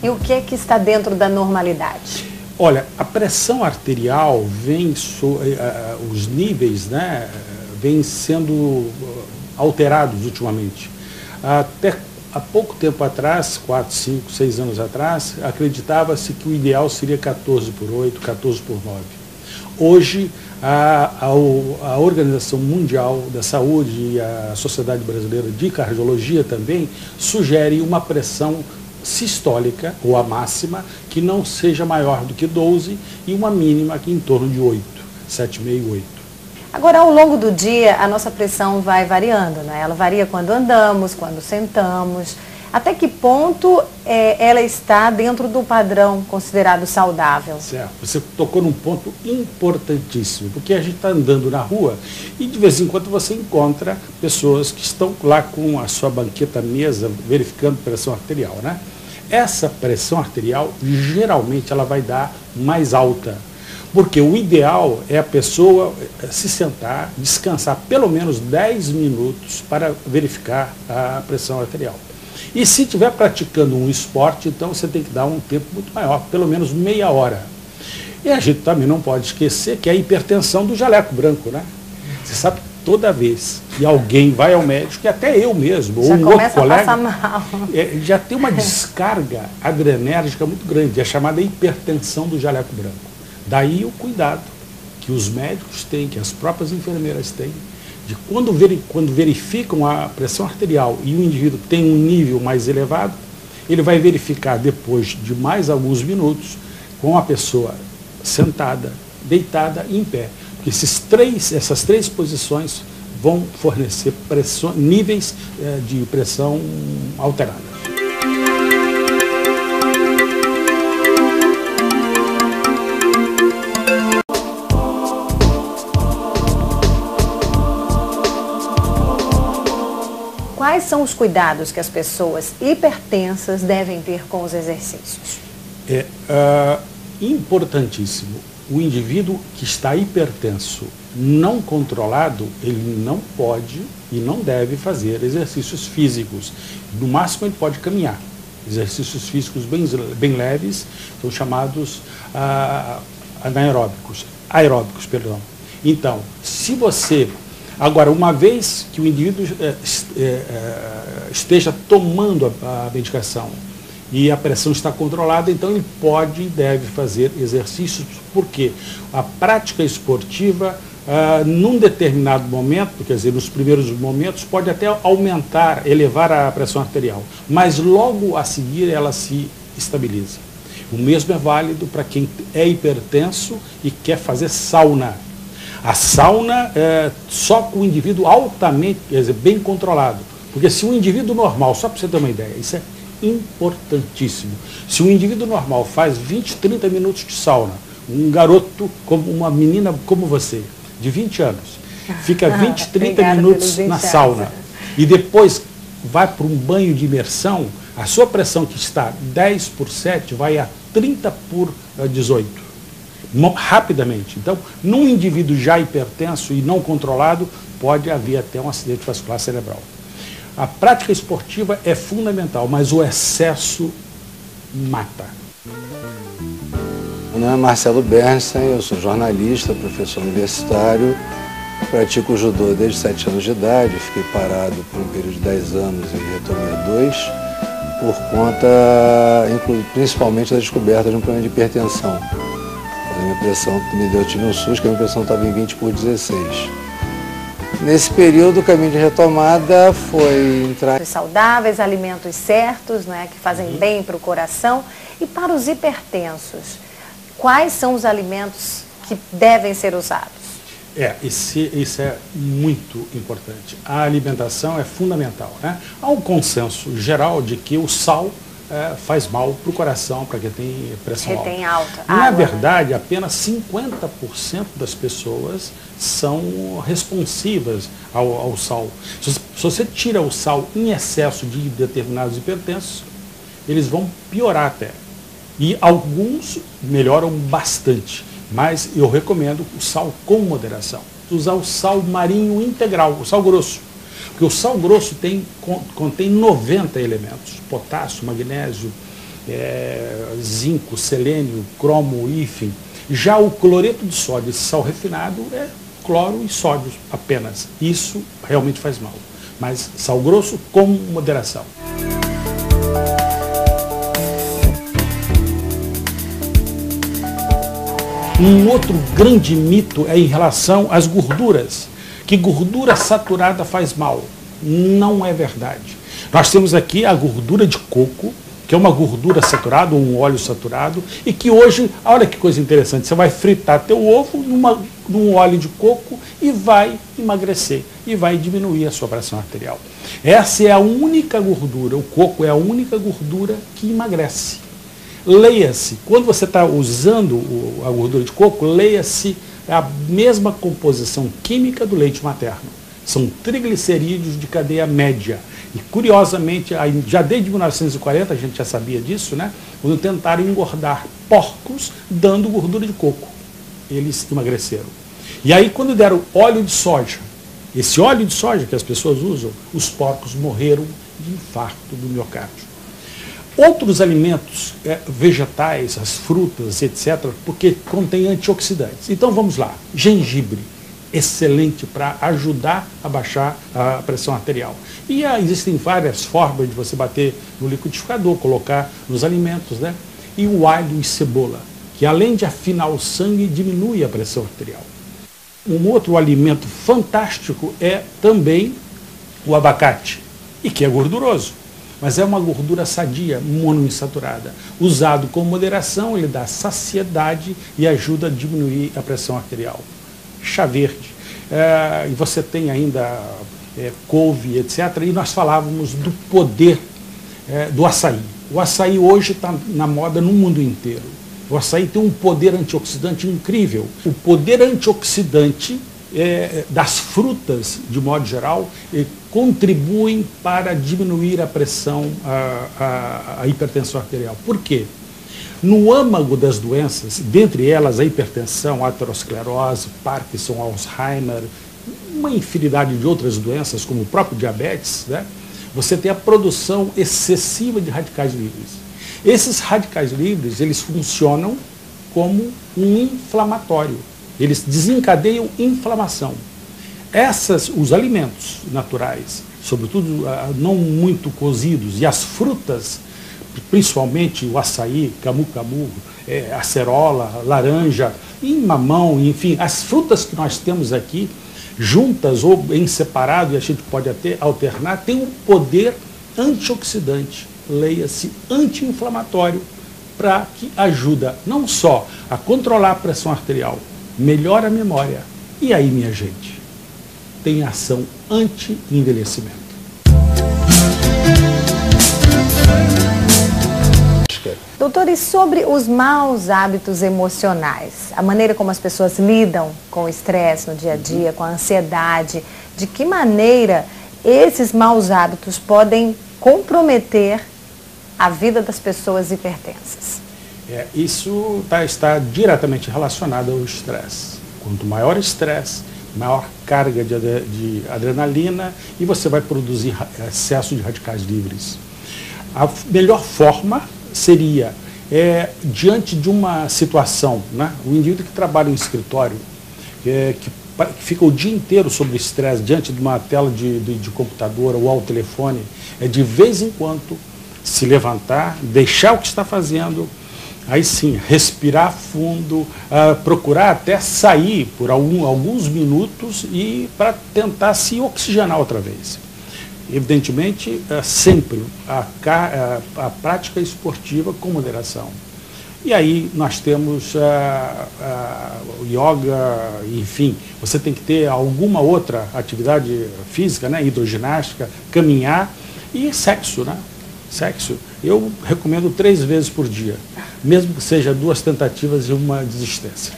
E o que é que está dentro da normalidade? Olha, a pressão arterial vem, os níveis, né, vêm sendo alterados ultimamente. Até há pouco tempo atrás, 4, 5, 6 anos atrás, acreditava-se que o ideal seria 14/8, 14/9. Hoje, a Organização Mundial da Saúde e a Sociedade Brasileira de Cardiologia também sugere uma pressão sistólica, ou a máxima, que não seja maior do que 12 e uma mínima aqui em torno de 8, 7,5, 8. Agora, ao longo do dia, a nossa pressão vai variando, né? Ela varia quando andamos, quando sentamos. Até que ponto ela está dentro do padrão considerado saudável? Certo. Você tocou num ponto importantíssimo, porque a gente está andando na rua e de vez em quando você encontra pessoas que estão lá com a sua banqueta mesa verificando pressão arterial, né? Essa pressão arterial, geralmente, ela vai dar mais alta. Porque o ideal é a pessoa se sentar, descansar pelo menos 10 minutos para verificar a pressão arterial. E se estiver praticando um esporte, então você tem que dar um tempo muito maior, pelo menos meia hora. E a gente também não pode esquecer que é a hipertensão do jaleco branco, né? Você sabe que toda vez que alguém vai ao médico, e até eu mesmo, já ou um outro colega, a passar mal. Já tem uma descarga adrenérgica muito grande, é chamada hipertensão do jaleco branco. Daí o cuidado que os médicos têm, que as próprias enfermeiras têm, de quando verificam a pressão arterial e o indivíduo tem um nível mais elevado, ele vai verificar depois de mais alguns minutos com a pessoa sentada, deitada e em pé. Porque essas três posições vão fornecer níveis de pressão alterados. Quais são os cuidados que as pessoas hipertensas devem ter com os exercícios? É importantíssimo. O indivíduo que está hipertenso, não controlado, ele não pode e não deve fazer exercícios físicos. No máximo ele pode caminhar. Exercícios físicos bem leves, são chamados aeróbicos, perdão. Então, se você... Agora, uma vez que o indivíduo esteja tomando a medicação e a pressão está controlada, então ele pode e deve fazer exercícios, porque a prática esportiva, num determinado momento, quer dizer, nos primeiros momentos, pode até aumentar, elevar a pressão arterial, mas logo a seguir ela se estabiliza. O mesmo é válido para quem é hipertenso e quer fazer sauna. A sauna é só com o indivíduo altamente, quer dizer, bem controlado. Porque se um indivíduo normal, só para você ter uma ideia, isso é importantíssimo. Se um indivíduo normal faz 20, 30 minutos de sauna, um garoto, como uma menina como você, de 20 anos, fica 20, 30 minutos na sauna e depois vai para um banho de imersão, a sua pressão que está 10/7 vai a 30/18. Rapidamente. Então, num indivíduo já hipertenso e não controlado, pode haver até um acidente vascular cerebral. A prática esportiva é fundamental, mas o excesso mata. Meu nome é Marcelo Bernstein, eu sou jornalista, professor universitário, pratico judô desde 7 anos de idade, fiquei parado por um período de 10 anos e retomei a 2, por conta, principalmente, da descoberta de um problema de hipertensão. A minha pressão eu tive um SUS, que a minha pressão estava em 20/16. Nesse período, o caminho de retomada foi entrar... Saudáveis, alimentos certos, né, que fazem bem para o coração. E para os hipertensos, quais são os alimentos que devem ser usados? Isso é muito importante. A alimentação é fundamental, né? Há um consenso geral de que o sal faz mal para o coração, para quem tem pressão alta. Na verdade, apenas 50% das pessoas são responsivas ao sal. Se você tira o sal em excesso de determinados hipertensos, eles vão piorar até. E alguns melhoram bastante, mas eu recomendo o sal com moderação. Usar o sal marinho integral, o sal grosso. Porque o sal grosso contém 90 elementos, potássio, magnésio, zinco, selênio, cromo, enfim. Já o cloreto de sódio, esse sal refinado, é cloro e sódio apenas. Isso realmente faz mal. Mas sal grosso com moderação. Um outro grande mito é em relação às gorduras, que gordura saturada faz mal. Não é verdade. Nós temos aqui a gordura de coco, que é uma gordura saturada, ou um óleo saturado, e que hoje, olha que coisa interessante, você vai fritar teu ovo num óleo de coco e vai emagrecer, e vai diminuir a sua pressão arterial. Essa é a única gordura, o coco é a única gordura que emagrece. Leia-se, quando você está usando a gordura de coco, leia-se a mesma composição química do leite materno. São triglicerídeos de cadeia média. E, curiosamente, já desde 1940, a gente já sabia disso, né? Quando tentaram engordar porcos dando gordura de coco. Eles emagreceram. E aí, quando deram óleo de soja, esse óleo de soja que as pessoas usam, os porcos morreram de infarto do miocárdio. Outros alimentos vegetais, as frutas, etc., porque contém antioxidantes. Então, vamos lá. Gengibre. Excelente para ajudar a baixar a pressão arterial. E existem várias formas de você bater no liquidificador, colocar nos alimentos, né? E o alho e cebola, que além de afinar o sangue, diminui a pressão arterial. Um outro alimento fantástico é também o abacate, e que é gorduroso, mas é uma gordura sadia, monoinsaturada. Usado com moderação, ele dá saciedade e ajuda a diminuir a pressão arterial. Chá verde, e você tem ainda couve, etc. E nós falávamos do poder do açaí. O açaí hoje está na moda no mundo inteiro. O açaí tem um poder antioxidante incrível. O poder antioxidante das frutas, de modo geral, contribuem para diminuir a pressão, a hipertensão arterial. Por quê? No âmago das doenças, dentre elas a hipertensão, a aterosclerose, Parkinson, Alzheimer, uma infinidade de outras doenças, como o próprio diabetes, né? Você tem a produção excessiva de radicais livres. Esses radicais livres, eles funcionam como um inflamatório. Eles desencadeiam inflamação. Os alimentos naturais, sobretudo não muito cozidos, e as frutas, principalmente o açaí, camu-camu, acerola, laranja, e mamão, enfim, as frutas que nós temos aqui, juntas ou em separado, e a gente pode até alternar, tem um poder antioxidante, leia-se anti-inflamatório, para que ajuda não só a controlar a pressão arterial, melhora a memória, e aí, minha gente, tem ação anti-envelhecimento. Doutor, e sobre os maus hábitos emocionais? A maneira como as pessoas lidam com o estresse no dia a dia, com a ansiedade, de que maneira esses maus hábitos podem comprometer a vida das pessoas hipertensas? Isso está diretamente relacionado ao estresse. Quanto maior estresse, maior carga de adrenalina, e você vai produzir excesso de radicais livres. A melhor forma seria, diante de uma situação, né, o indivíduo que trabalha em escritório, que fica o dia inteiro sob estresse, diante de uma tela de computador ou ao telefone, de vez em quando se levantar, deixar o que está fazendo, aí sim, respirar fundo, procurar até sair por alguns minutos e para tentar se oxigenar outra vez. Evidentemente, sempre a prática esportiva com moderação. E aí nós temos o yoga, enfim, você tem que ter alguma outra atividade física, né, hidroginástica, caminhar e sexo, né? Sexo, eu recomendo 3 vezes por dia, mesmo que seja 2 tentativas e uma desistência.